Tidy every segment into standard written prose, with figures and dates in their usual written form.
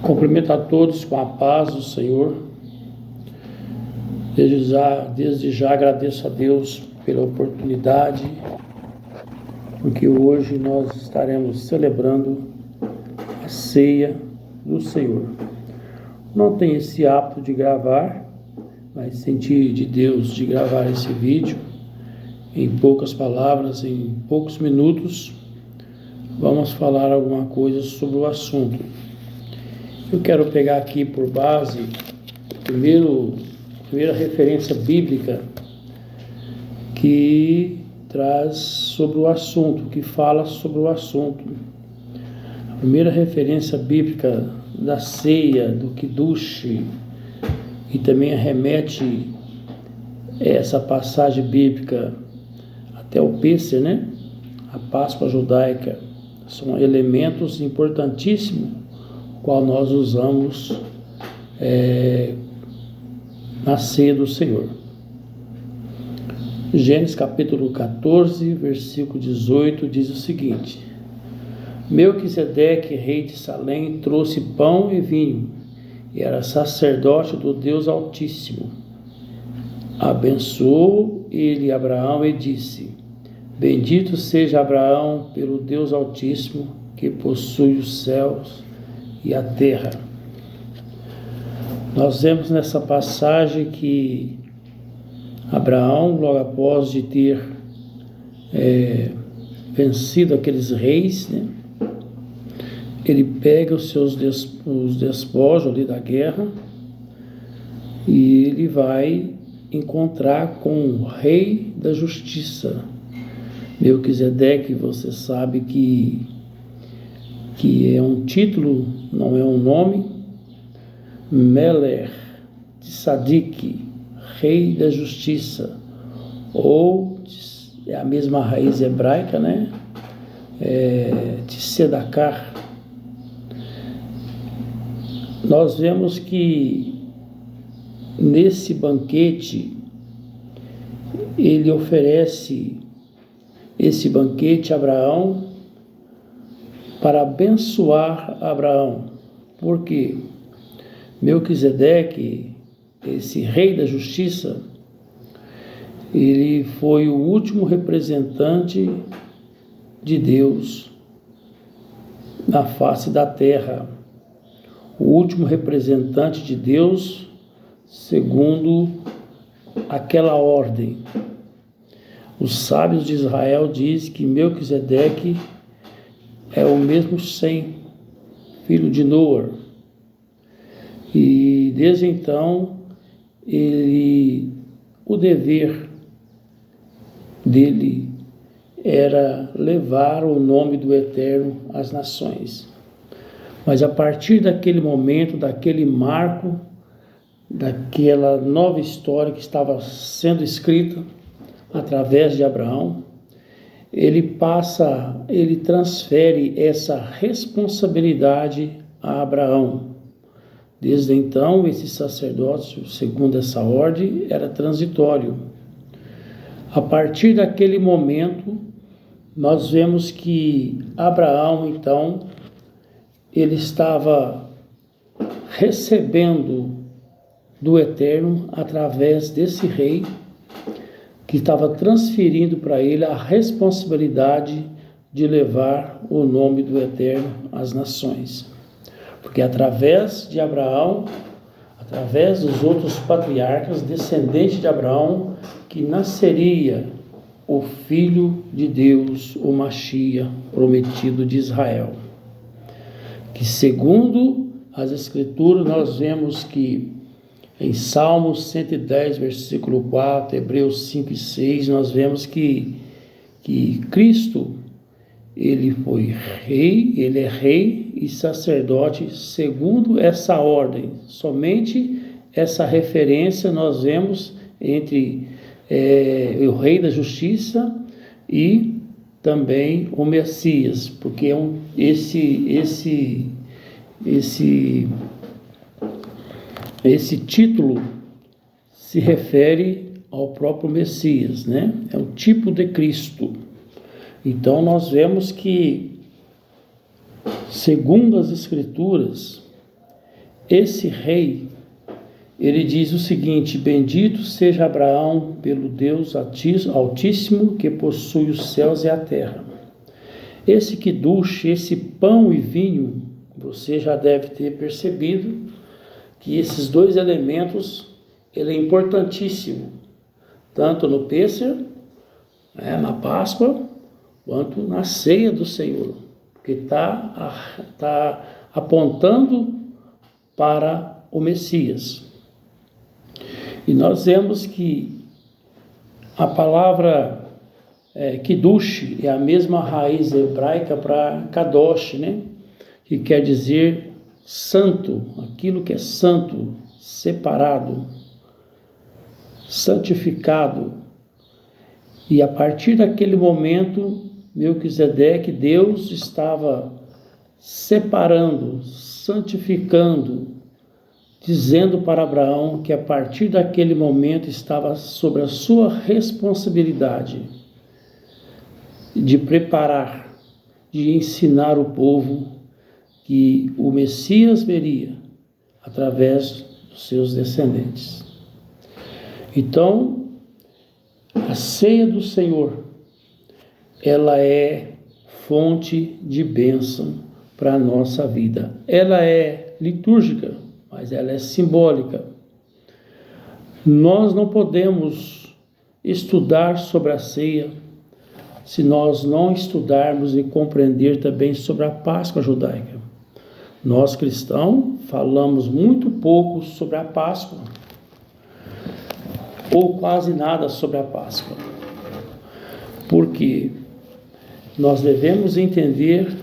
Cumprimento a todos com a paz do Senhor. Desde já agradeço a Deus pela oportunidade, porque hoje nós estaremos celebrando a ceia do Senhor. Não tenho esse hábito de gravar, mas senti de Deus de gravar esse vídeo em poucas palavras, em poucos minutos. Vamos falar alguma coisa sobre o assunto. Eu quero pegar aqui por base primeira referência bíblica que traz sobre o assunto, que fala sobre o assunto. A primeira referência bíblica da ceia, do Kiddush, e também remete essa passagem bíblica até o Pêssar, né? A Páscoa judaica. São elementos importantíssimos qual nós usamos na ceia do Senhor. Gênesis capítulo 14, versículo 18, diz o seguinte: Melquisedeque, rei de Salém, trouxe pão e vinho, e era sacerdote do Deus Altíssimo. Abençoou ele Abraão e disse: Bendito seja Abraão pelo Deus Altíssimo, que possui os céus e a terra. Nós vemos nessa passagem que Abraão, logo após de ter vencido aqueles reis, né, ele pega os despojos ali da guerra e ele vai encontrar com o rei da justiça. Melquisedeque, você sabe que é um título, não é um nome. Meler Tzadik, rei da justiça, ou é a mesma raiz hebraica, né? Tzedakah. Nós vemos que nesse banquete ele oferece esse banquete a Abraão para abençoar Abraão. Por quê? Melquisedeque, esse rei da justiça, ele foi o último representante de Deus na face da terra. O último representante de Deus segundo aquela ordem. Os sábios de Israel dizem que Melquisedeque é o mesmo Sem, filho de Noa. E desde então, o dever dele era levar o nome do Eterno às nações. Mas a partir daquele momento, daquele marco, daquela nova história que estava sendo escrita através de Abraão, ele transfere essa responsabilidade a Abraão. Desde então, esse sacerdócio, segundo essa ordem, era transitório. A partir daquele momento, nós vemos que Abraão, então, ele estava recebendo do Eterno, através desse rei, que estava transferindo para ele a responsabilidade de levar o nome do Eterno às nações. Porque através de Abraão, através dos outros patriarcas, descendentes de Abraão, que nasceria o Filho de Deus, o Mashiach, prometido de Israel. Que segundo as Escrituras, nós vemos que em Salmos 110, versículo 4, Hebreus 5 e 6, nós vemos que Cristo, ele foi rei, ele é rei e sacerdote segundo essa ordem. Somente essa referência nós vemos entre o rei da justiça e também o Messias, porque esse título se refere ao próprio Messias, né? É o tipo de Cristo. Então nós vemos que, segundo as Escrituras, esse rei, ele diz o seguinte: bendito seja Abraão pelo Deus Altíssimo, que possui os céus e a terra. Esse quidush, esse pão e vinho, você já deve ter percebido que esses dois elementos, ele é importantíssimo, tanto no Pêssar, na Páscoa, quanto na ceia do Senhor, porque está apontando para o Messias. E nós vemos que a palavra Kiddush é a mesma raiz hebraica para Kadosh, que quer dizer santo, aquilo que é santo, separado, santificado. E a partir daquele momento, Melquisedeque, Deus estava separando, santificando, dizendo para Abraão que a partir daquele momento estava sobre a sua responsabilidade de preparar, de ensinar o povo que o Messias veria através dos seus descendentes. Então, a ceia do Senhor, ela é fonte de bênção para a nossa vida. Ela é litúrgica, mas ela é simbólica. Nós não podemos estudar sobre a ceia se nós não estudarmos e compreender também sobre a Páscoa judaica. Nós cristãos falamos muito pouco sobre a Páscoa, ou quase nada sobre a Páscoa, porque nós devemos entender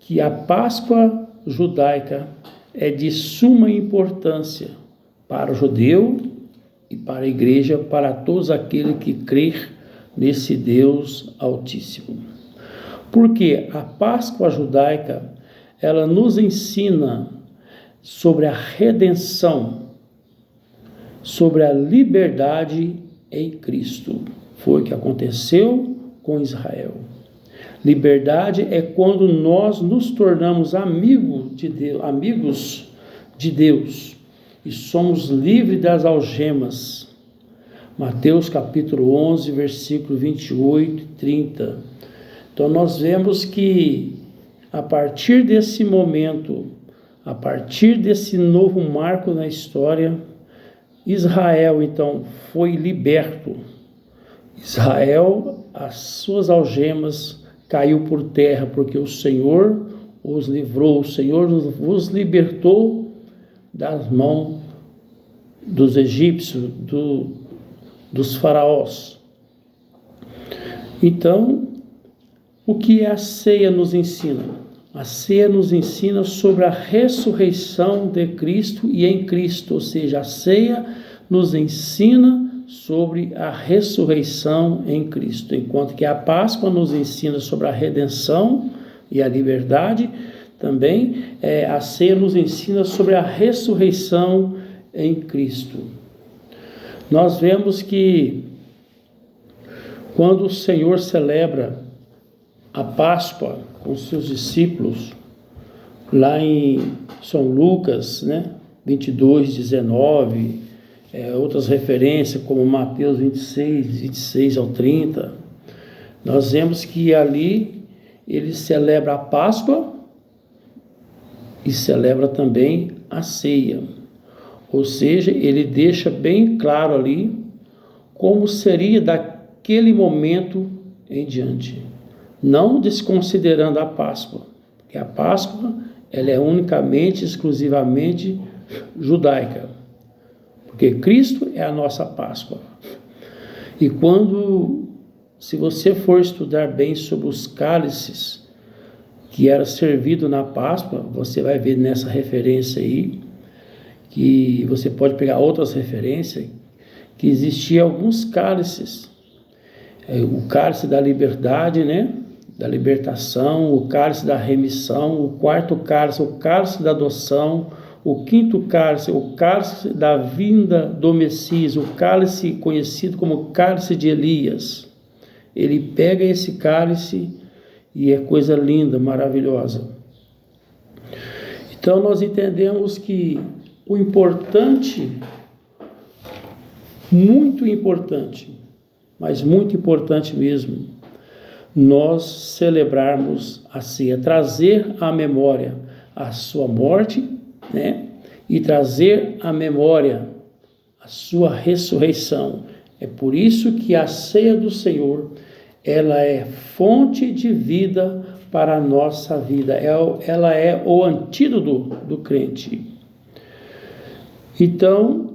que a Páscoa judaica é de suma importância para o judeu e para a igreja, para todos aqueles que crêem nesse Deus Altíssimo. Porque a Páscoa judaica, ela nos ensina sobre a redenção, sobre a liberdade em Cristo. Foi o que aconteceu com Israel. Liberdade é quando nós nos tornamos amigos de Deus e somos livres das algemas. Mateus capítulo 11, versículo 28 e 30. Então nós vemos que a partir desse momento, a partir desse novo marco na história, Israel então foi liberto. Israel, as suas algemas caiu por terra, porque o Senhor os livrou, o Senhor vos libertou das mãos dos egípcios, dos faraós. Então, o que a ceia nos ensina? A ceia nos ensina sobre a ressurreição de Cristo e em Cristo, ou seja, a ceia nos ensina sobre a ressurreição em Cristo, enquanto que a Páscoa nos ensina sobre a redenção e a liberdade, também a ceia nos ensina sobre a ressurreição em Cristo. Nós vemos que quando o Senhor celebra a Páscoa com seus discípulos, lá em São Lucas, 22, 19, outras referências como Mateus 26 ao 30, nós vemos que ali ele celebra a Páscoa e celebra também a ceia. Ou seja, ele deixa bem claro ali como seria daquele momento em diante, não desconsiderando a Páscoa, porque a Páscoa ela é unicamente, exclusivamente judaica, porque Cristo é a nossa Páscoa. E se você for estudar bem sobre os cálices que era servido na Páscoa, você vai ver nessa referência aí, que você pode pegar outras referências, que existiam alguns cálices. O cálice da liberdade, da libertação, o cálice da remissão, o quarto cálice, o cálice da adoção, o quinto cálice, o cálice da vinda do Messias, o cálice conhecido como cálice de Elias. Ele pega esse cálice e é coisa linda, maravilhosa. Então nós entendemos que o importante, muito importante, mas muito importante mesmo, nós celebrarmos a ceia, trazer à memória a sua morte, né? E trazer à memória a sua ressurreição. É por isso que a ceia do Senhor, ela é fonte de vida para a nossa vida. Ela é o antídoto do crente. Então,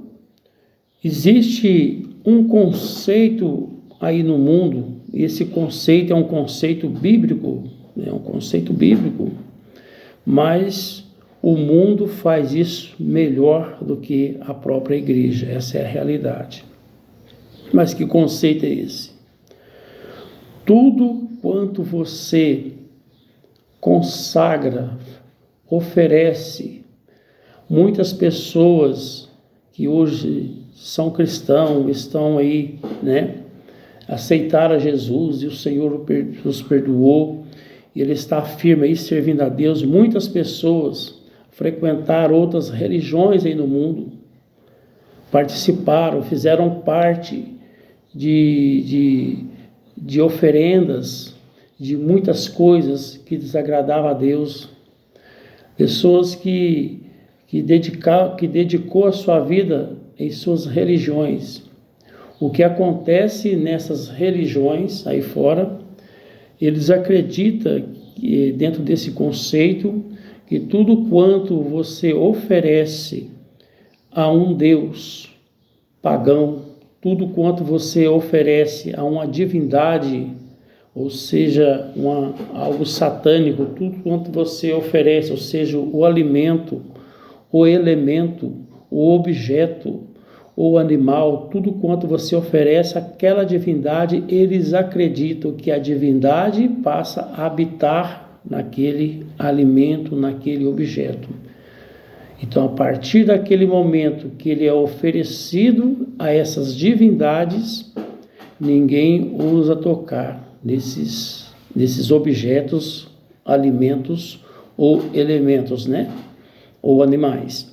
existe um conceito aí no mundo, e esse conceito é um conceito bíblico, mas o mundo faz isso melhor do que a própria igreja. Essa é a realidade. Mas que conceito é esse? Tudo quanto você consagra, oferece. Muitas pessoas que hoje são cristãos, estão aí, né? Aceitaram a Jesus e o Senhor os perdoou. E ele está firme aí servindo a Deus. Muitas pessoas frequentaram outras religiões aí no mundo, participaram, fizeram parte de oferendas, de muitas coisas que desagradavam a Deus. Pessoas que dedicou a sua vida em suas religiões. O que acontece nessas religiões aí fora, eles acreditam que, dentro desse conceito, que tudo quanto você oferece a um Deus pagão, tudo quanto você oferece a uma divindade, ou seja, algo satânico, tudo quanto você oferece, ou seja, o alimento, o elemento, o objeto, o animal, tudo quanto você oferece àquela divindade, eles acreditam que a divindade passa a habitar naquele alimento, naquele objeto. Então, a partir daquele momento que ele é oferecido a essas divindades, ninguém ousa tocar nesses objetos, alimentos ou elementos, né? Ou animais.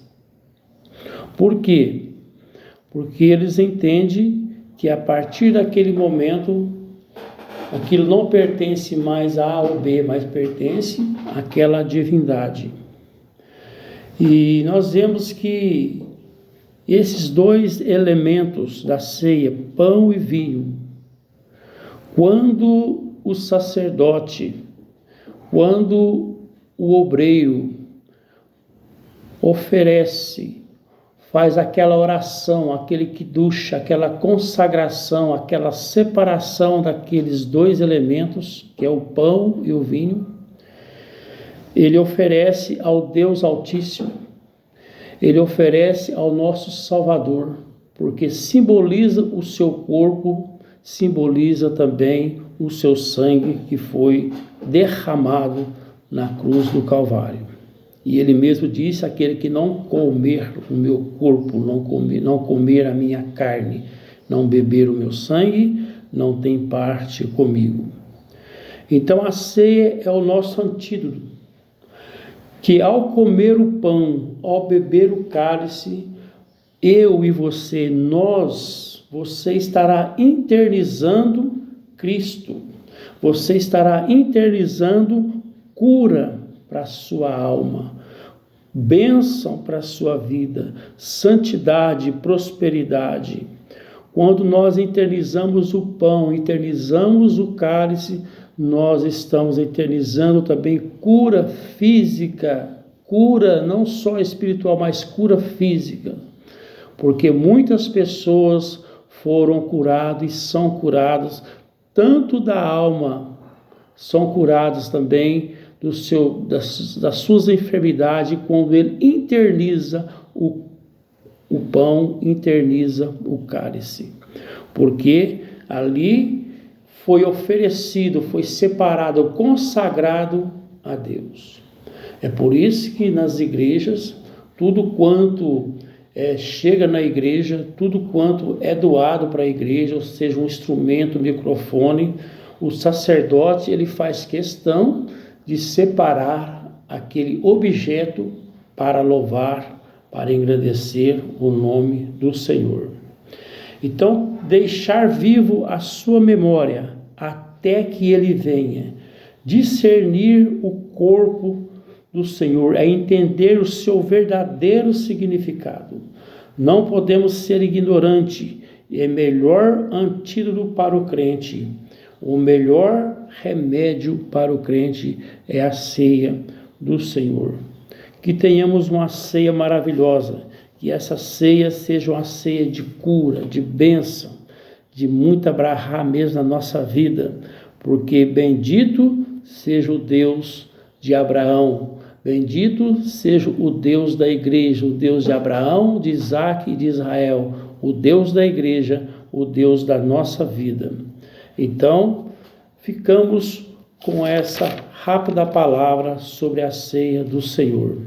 Por quê? Porque eles entendem que a partir daquele momento, aquilo não pertence mais a A ou B, mas pertence àquela divindade. E nós vemos que esses dois elementos da ceia, pão e vinho, quando o sacerdote, quando o obreiro oferece, faz aquela oração, aquele kiddush, aquela consagração, aquela separação daqueles dois elementos, que é o pão e o vinho, ele oferece ao Deus Altíssimo, ele oferece ao nosso Salvador, porque simboliza o seu corpo, simboliza também o seu sangue que foi derramado na cruz do Calvário. E ele mesmo disse: aquele que não comer o meu corpo, não comer a minha carne, não beber o meu sangue, não tem parte comigo. Então a ceia é o nosso antídoto, que ao comer o pão, ao beber o cálice, eu e você, você estará internizando Cristo, você estará internizando cura para a sua alma, bênção para a sua vida, santidade, prosperidade. Quando nós internizamos o pão, internizamos o cálice, nós estamos internizando também cura física, cura não só espiritual, mas cura física, porque muitas pessoas foram curadas e são curadas, tanto da alma, são curadas também das suas enfermidades, quando ele interniza o pão, interniza o cálice, porque ali foi oferecido, foi separado, consagrado a Deus. É por isso que nas igrejas, tudo quanto chega na igreja, tudo quanto é doado para a igreja, ou seja, um instrumento, um microfone, o sacerdote ele faz questão de separar aquele objeto para louvar, para engrandecer o nome do Senhor. Então, deixar vivo a sua memória até que ele venha, discernir o corpo do Senhor, é entender o seu verdadeiro significado. Não podemos ser ignorantes, é melhor antídoto para o crente. O melhor remédio para o crente é a ceia do Senhor. Que tenhamos uma ceia maravilhosa, que essa ceia seja uma ceia de cura, de bênção, de muita brahá mesmo na nossa vida, porque bendito seja o Deus de Abraão, bendito seja o Deus da igreja, o Deus de Abraão, de Isaque e de Israel, o Deus da igreja, o Deus da nossa vida. Então, ficamos com essa rápida palavra sobre a ceia do Senhor.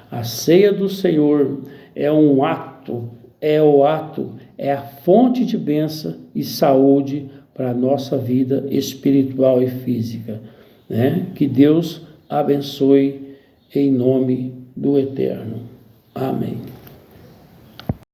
A ceia do Senhor é um ato, é a fonte de bênção e saúde para a nossa vida espiritual e física, né? Que Deus abençoe em nome do Eterno. Amém.